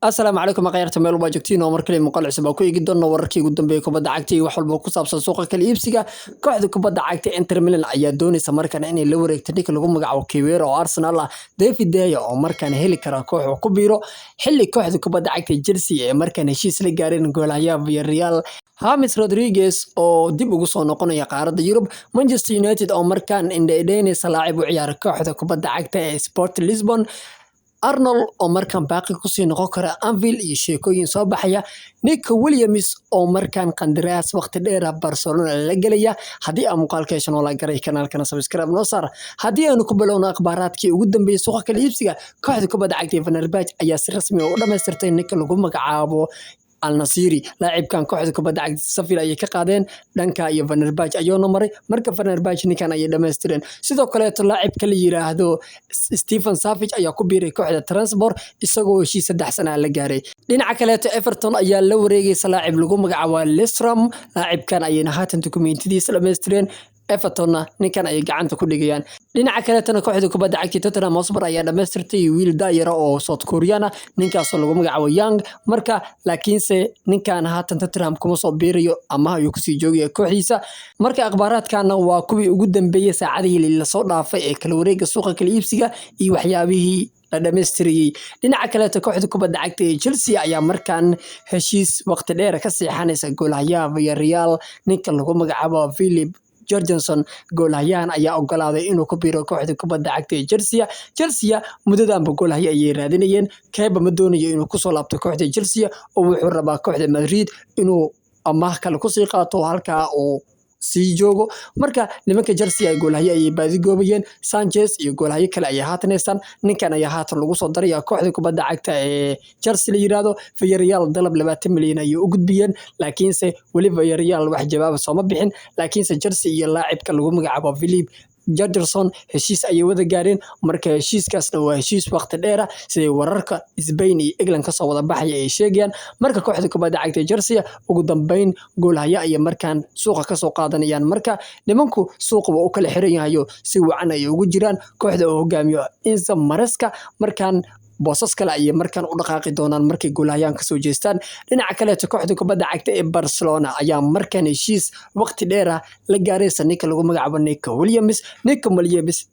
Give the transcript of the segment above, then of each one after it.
asalaamu calaykum khayarta meel walba joogtiin oo markale muuqaal cusub ku eegi doona wararkii ugu dambeeyay kubadda cagta iyo wax walba ku saabsan suuqa kala iibsiga kooxda kubadda cagta Inter Milan ayaa doonaysa markan inay la wareegto ninka lagu magacaabo Kiwior oo Arsenal ah David De Gea oo markan heli kara koox uu ku biiro xilli kooxda kubadda cagta Chelsea ee markan heshiis la gaareen goolahayaha Villarreal James Rodriguez oo dib ugu soo noqonaya qaaradda Yurub Manchester United oo markan indhaydhaynaysa laacib u ciyaara kooxda kubadda cagta ee Sport Lisbon Arnold oo markan baaqi ku sii noqon kara Anfield iyo sheekooyin soo baxaya Nico Williams oo markan qandaraas waqti dheer ah Barcelona la galaya hadii aan muuqaalkeeshan oo la garay kanaalkana subscribe noo saar hadii aanu ku bilowno akhbaaraadkii ugu dambeeyay suuqa kala iibsiga kooxda kubadda cagta Fenerbahce ayaa si rasmi ah u dhameystirtay ninka lagu magacaabo Al-Nassiri laacibkan kooxda kubadda cagta Sevilla ayay ka qaadeen dhanka iyo Fenerbahce ayuu maray marka Fenerbahce ninkan ayay dhameystireen sidoo kale laacibka la yiraahdo Stephen Savic ayaa ku biiray kooxda Transport isagoo heshiis 3 sano la gaaray dhinaca kale Everton ayaa la wareegaysa laacib lagu magacaabo Lestram laacibkan ayayna haatan dukumeentadiisa dhameystireen Everton ninkan ay gacanta ku dhigayaan dhinaca kale tan kooxda kubadda cagta Tottenham Hotspur ayaa dhameystirtay wiil daayira oo South Korean ninkaas oo lagu magacaabo Young marka laakiinse ninkan haatan Tottenham kuma soo biirayo ama ayuu ku sii joogay kooxdiisa marka akhbaaraadkan waa kuwii ugu dambeeyay saacadihii la soo dhaafay ee kala wareegga suuqa kala iibsiga iyo waxyaabihii la dhameystiriyay dhinaca kale kooxda kubadda cagta ee Chelsea ayaa markan heshiis waqti dheer ka siixanaysa goolahayaha Villarreal ninka lagu magacaabo Philip Jorgensen goolahayahan ayaa ogolaaday inuu ku biiro kooxda kubadda cagta ee Chelsea muddadanba goolahay ayay raadinayeen Keba ma doonayo inuu ku soo laabto kooxda Chelsea oo wuxuu rabaa kooxda Madrid inuu amaah kale ku sii qaato halka uu sii joogo marka nimanka Chelsea ay goolahay ay baadi goobayeen Sanchez iyo goolahay kale ay haatanaysan ninkan ayaa haatan lagu soo daray kooxda kubadda cagta ee Chelsea la yiraahdo Villarreal dalab 20 milyan ay u gudbiyeen laakiinse wali Villarreal wax jawaab soo ma bixin laakiinse Chelsea iyo laacibka lagu magacaabo Philip Jorgensen heshiis ay wada gaareen marka heshiiskaasna waa heshiis waqti dheer ah sida wararka Spain iyo England ka soo wada baxay ay sheegayaan marka kooxda kubadda cagta Chelsea ugu dambeyn goolahaya ay markan suuqa ka soo qaadanayaan marka nimanku suuqa waa u kala xiran yahay si wacan ay ugu jiraan kooxda oo hogaamiyo Enzo Maresca markan boosas kale ay markan u dhaqaaqi doonaan markay goolahayan ka soo jeestaan dhinaca kale kooxda kubadda cagta ee Barcelona ayaa markan heshiis waqti dheer ah la gaaray ninka lagu magacaabo Nico Williams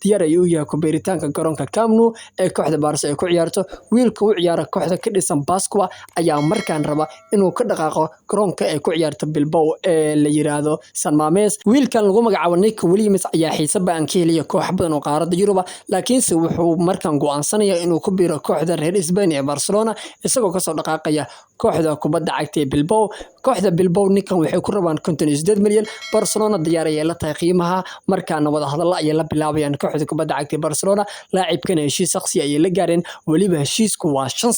diyaar ayuu yahay ku beeritaanka garoonka Camp Nou ee kooxda Barca ay ku ciyaarto wiilka u ciyaara kooxda ka dhisan Bascoa ayaa markan raba inuu ka dhaqaaqo garoonka ay ku ciyaarto Bilbao ee la yiraahdo San Mamés wiilkan lagu magacaabo Nico Williams ayaa xiisab aan ka helay koox badan oo qaaradda Yurub laakiinse wuxuu markan go'aansanaya inuu ku biiro kooxda reer Spain ee Barcelona isagoo ka soo dhaqaaqaya kooxda kubadda cagta ee Bilbao kooxda Bilbao ninkan waxay ku rabaan 58 milyan Barcelona diyaar ay la tahay qiimaha markaan wada hadal ay la bilaabayaan kooxda kubadda cagta ee Barcelona laacibkan heshiis shakhsi ay la gaareen waliba heshiisku waa 5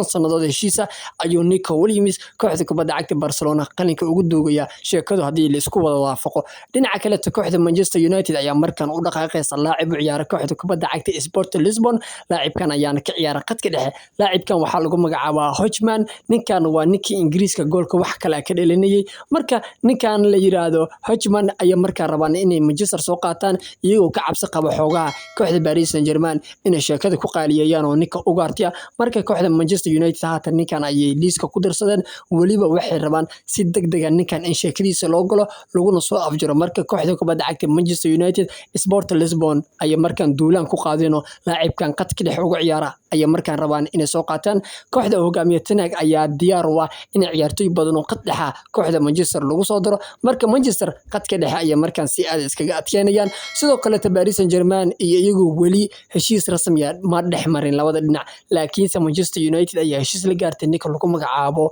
sanadood heshiisa ayuu Nico Williams kooxda kubadda cagta Barcelona qalinka ugu doogaya sheekadu hadii la isku wada waafaqo dhinaca kale kooxda Manchester United ayaa markan u dhaqaaqaysa laacib u ciyaara kooxda kubadda cagta Sport Lisbon laacibkan ayaana ka ciyaara qadka dhexe laacibkan waxaa lagu magacaabaa Hodgman ninkan waa ninkii Ingiriiska goolka wax kale ka dhalinayay marka ninkan la yiraahdo Hodgman ayaa markaa rabaan inay Manchester soo qaataan iyagoo ka cabsi qaba xoogaha kooxda Paris Saint-Germain inay sheekada ku qaaliyayaan oo ninka ugaartiya marka kooxda Manchester United haatan ninkan ayay liiska ku darsadeen waliba waxay rabaan si degdeg ah ninkan in sheekadiisa loo galo laguna soo afjiro marka kooxda kubadda cagta Manchester United Sport Lisbon ay markan duulaan ku qaadeen laacibkan qadka dhexe uga ciyaara ay markaan rabaan inay soo qaataan kooxda hogaamiye Tenag ayaa diyaar u ah in ciyaartoy badan oo qad dhexa kooxda Manchester lagu soo daro marka Manchester qadka dhexe ay markaan si aad iskaga adkeynayaan sidoo kale Paris Saint-Germain iyo iyagu wali heshiis rasmi ah ma dhexmarin labada dhinac laakiinse Manchester United ayaa heshiis la gaartay ninka lagu magacaabo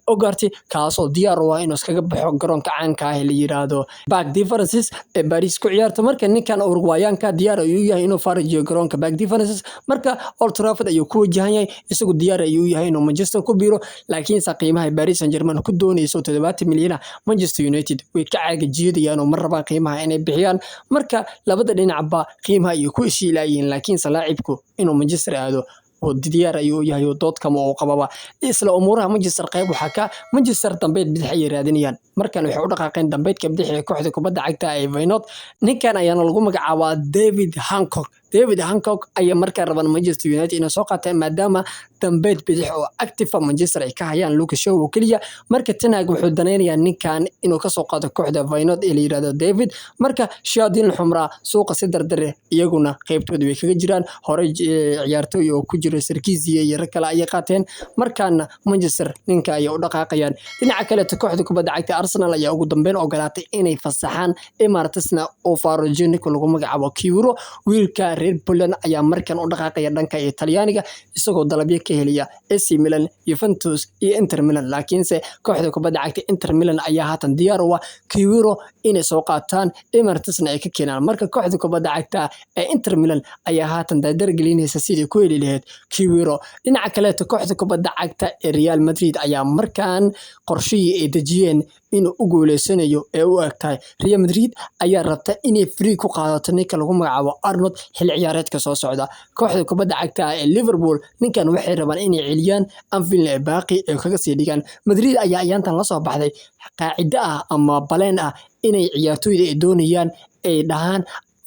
ogaarti kaasoo diyaar u ah inuu iskaga baxo garoonka caanka ah ee la yiraahdo Parc des Princes ee Paris ku ciyaarto marka ninkan Uruguayanka diyaar ayuu yahay inuu farajiyo garoonka Parc des Princes marka Old Trafford ayuu ku wajahan yahay isagu diyaar ayuu yahay inuu Manchester ku biiro laakiin qiimaha Paris Saint-Germain ku doonayso 70 milyan Manchester United way ka caagajiyadayaan oo mar rabaan qiimaha inay bixiyaan marka labada dhinacba qiimaha ay ku ishiilayeen laakiin laacibku inuu Manchester aado oo diyaar ayuu yahay dood kama oo qababa isla umuraha Manchester qayb waxa ka Manchester dambeed bidix ay raadinayaan markan waxay u dhaqaaqeen dambeedka bidix ee kooxda kubadda cagta ee Feyenoord ninkan ayaana lagu magacaabaa David Hancock David Hancock ayaa markaa rabaan Manchester United inay soo qaataan maadaama dambeed bidix oo active Manchester ay ka hayaan Lucas Shaw oo kaliya marka Ten Hag wuxuu danaynayaa ninkan inuu ka soo qaato kooxda Feyenoord ee la yiraahdo David marka Shadin Xumra suuqa si dardar iyaguna qaybtooda way kaga jiraan hore ciyaartooy oo ku jira Sarkisiya iyo rag kale ay qaateen markaana Manchester ninka ay u dhaqaaqayaan dhinaca kale kooxda kubadda cagta Arsenal ayaa ugu dambeyn ogolaatay inay fasaxaan Emirates-na oo Farogeni lagu magacaabo Kiwiro wiilka reer Poland ayaa markan u dhaqaaqaya dhanka Talyaaniga isagoo dalabyo ka helaya AC Milan, Juventus iyo Inter Milan laakiinse kooxda kubadda cagta Inter Milan ayaa haatan diyaar u ah Kiwiro inay soo qaataan Emirates-na ay ka keenaan marka kooxda kubadda cagta ee Inter Milan ayaa haatan dadar gelinaysa sidii ku heli lahayd Kiwiro dhinaca kale kooxda kubadda cagta ee Real Madrid ayaa markan qorshihii ay dejiyeen inuu u guuleysanayo ee u egtahay Real Madrid ayaa rabta inay free ku qaadato ninka lagu magacaabo Arnold xil ciyaareedka soo socda kooxda kubadda cagta ee Liverpool ninkan waxay rabaan inay celiyaan Anfield ee baaqi ee kaga sii dhigaan Madrid ayaa ayaantan la soo baxday qaacida ah ama baleen ah inay ciyaartooyda ay doonayaan ay dhahaan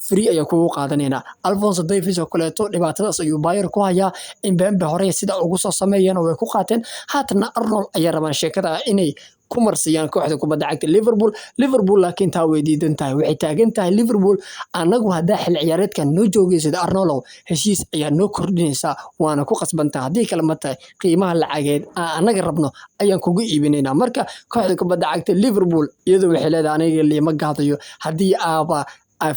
free ayaa kugu qaadanayna Alphonso Davies oo kaleeto dhibaatadaas ayuu Bayern ku hayaa Mbappe hore sida ugu soo sameeyeen oo way ku qaateen haatana Arnold ayaa rabaan sheekada inay ku marsiyaan kooxda kubadda cagta Liverpool laakiin taa way diidan tahay waxay taagan tahay Liverpool anagu hadaa xil ciyaareedkan noo joogaysid Arnold heshiis ayaa noo kordhinaysa waana ku qasbantaa hadii kale ma tahay qiimaha lacageed anaga rabno ayaan kugu iibinaynaa marka kooxda kubadda cagta Liverpool iyadoo waxay leedahay aniga liima gaadayo hadii aaba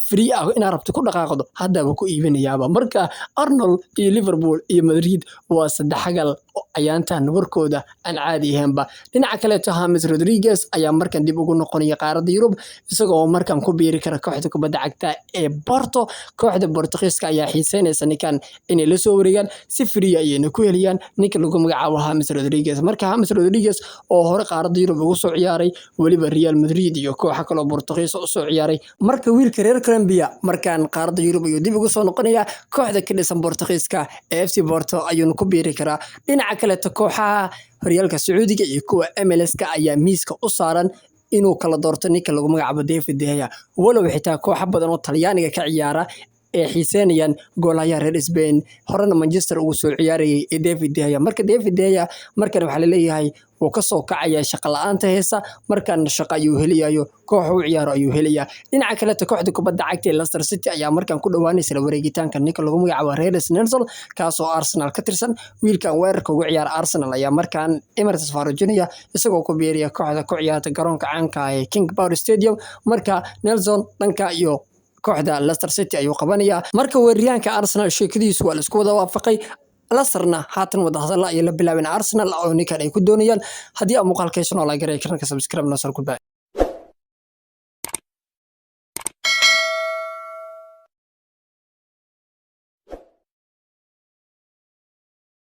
free ah in rabto ku dhaqaaqdo hadaba ku iibinayaaba marka Arnold iyo Liverpool iyo Madrid waa saddex xagal ayaantan warkooda aan caadi ahaynba dhinaca kale James Rodriguez ayaa markan dib ugu noqonaya qaaradda Yurub isagoo markan ku biiri kara kooxda kubadda cagta ee Porto kooxda Portugiiska ayaa xiiseynaysa ninkan inay la soo wareegaan si free ayayna ku heliyaan ninka lagu magacaabo James Rodriguez marka James Rodriguez oo hore qaaradda Yurub ugu soo ciyaaray waliba Real Madrid iyo kooxo kale oo Portugiis u soo ciyaaray marka wiilka reer Colombia markan qaaradda Yurub ayuu dib ugu soo noqonaya kooxda ka dhisan Portugiiska ee FC Porto ayuu ku biiri karaa dhinaca kale kooxaha horyaalka Sacuudiga iyo kuwa MLS-ka ayaa miiska u saaran inuu kala doorto ninka lagu magacaabo David De Gea walow xitaa kooxo badan oo Talyaaniga ka ciyaara ee xiiseynayaan goolaha reer Spain horena Manchester ugu soo ciyaarayay David De Gea marka David De Gea markan waxa la leeyahay oo ka soo kacaya shaqo la'aanta heesa markan shaqo ayuu helayo koox uu ciyaaro ayuu helaya dhinaca kale kooxda kubadda cagta Leicester City ayaa markan ku dhawaanaysa la wareegitaanka ninka lagu magacaabo Reece Nelson kaas oo Arsenal ka tirsan wiilkan weerarka ugu ciyaara Arsenal ayaa markan Emirates Farogenia isagoo ku biiriya kooxda ku ciyaarta garoonka caanka ah ee King Power Stadium marka Nelson dhanka iyo kooxda Leicester City ayuu qabanaya marka weeraryahanka Arsenal sheekadiisu waa la isku wada waafaqay Leicester-na haatan wada hadal ay la bilaabeen Arsenal oo ninkan ay ku doonayaan hadii muuqaalka soo la garay karnaka subscribe na soo ku